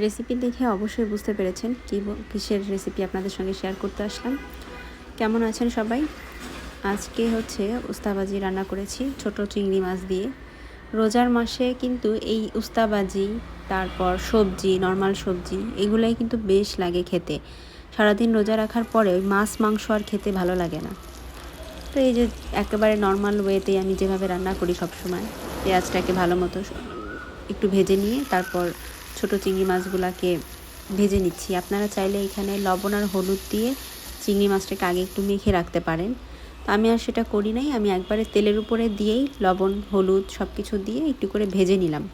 Recipe দেখে অবশ্যই বুঝতে পেরেছেন কিসের রেসিপি আপনাদের সঙ্গে শেয়ার করতে আসলাম। কেমন আছেন সবাই? আজকে হচ্ছে উস্তাবাজি রান্না করেছি ছোট চিংড়ি মাছ দিয়ে। রোজার মাসে কিন্তু এই উস্তাবাজি, তারপর সবজি, নর্মাল সবজি এগুলাই কিন্তু বেশ লাগে খেতে। সারাদিন রোজা রাখার পরে ওই মাছ মাংস আর খেতে ভালো লাগে না। তো এই যে একেবারে নর্মাল ওয়েতেই আমি যেভাবে রান্না করি সবসময়, পেঁয়াজটাকে ভালো মতো একটু ভেজে নিয়ে তারপর ছোট চিংড়ি মাছগুলোকে ভেজে নিচ্ছি। আপনারা চাইলে এখানে লবণ আর হলুদ দিয়ে চিংড়ি মাছটাকে আগে একটু মেখে রাখতে পারেন। তো আমি আর সেটা করি নাই, আমি একবারে তেলের উপরে দিয়েই লবণ হলুদ সব কিছু দিয়ে একটু করে ভেজে নিলাম।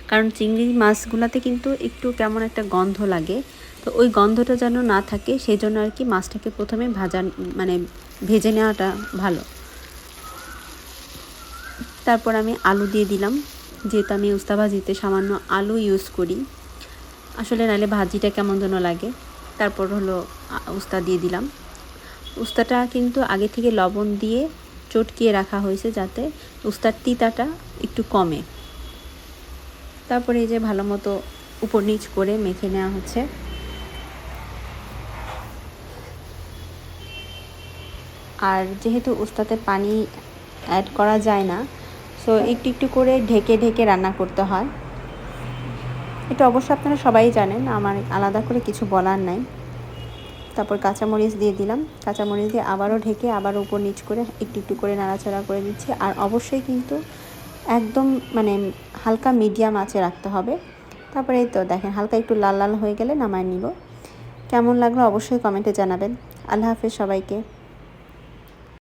কারণ চিংড়ি মাছগুলোতে কিন্তু একটু কেমন একটা গন্ধ লাগে, তো ওই গন্ধটা যেন না থাকে সেই জন্য আর কি মাছটাকে প্রথমে ভেজে নেওয়াটা ভালো। তারপর আমি আলু দিয়ে দিলাম, যেহেতু আমি উস্তা ভাজিতে সামান্য আলু ইউজ করি, আসলে নাহলে ভাজিটা কেমন যেন লাগে। তারপর হলো উস্তা দিয়ে দিলাম। উস্তাটা কিন্তু আগে থেকে লবণ দিয়ে চটকিয়ে রাখা হয়েছে যাতে উস্তার তিতাটা একটু কমে। তারপরে এই যে ভালো মতো উপর নিচ করে মেখে নেওয়া হচ্ছে। আর যেহেতু উস্তাতে পানি অ্যাড করা যায় না, সো একটু একটু করে ঢেকে ঢেকে রান্না করতে হয়। এটা অবশ্য আপনারা সবাই জানেন, আমার আলাদা করে কিছু বলার নাই। তারপর কাঁচামরিচ দিয়ে দিলাম, কাঁচামরিচ দিয়ে আবারও ঢেকে আবার উপর নিচ করে একটু একটু করে নাড়াচাড়া করে দিচ্ছি। আর অবশ্যই কিন্তু একদম হালকা মিডিয়াম আঁচে রাখতে হবে। তারপরে এই তো দেখেন হালকা একটু লাল লাল হয়ে গেলে নামায় নিব। কেমন লাগলো অবশ্যই কমেন্টে জানাবেন। আল্লাহ হাফেজ সবাইকে।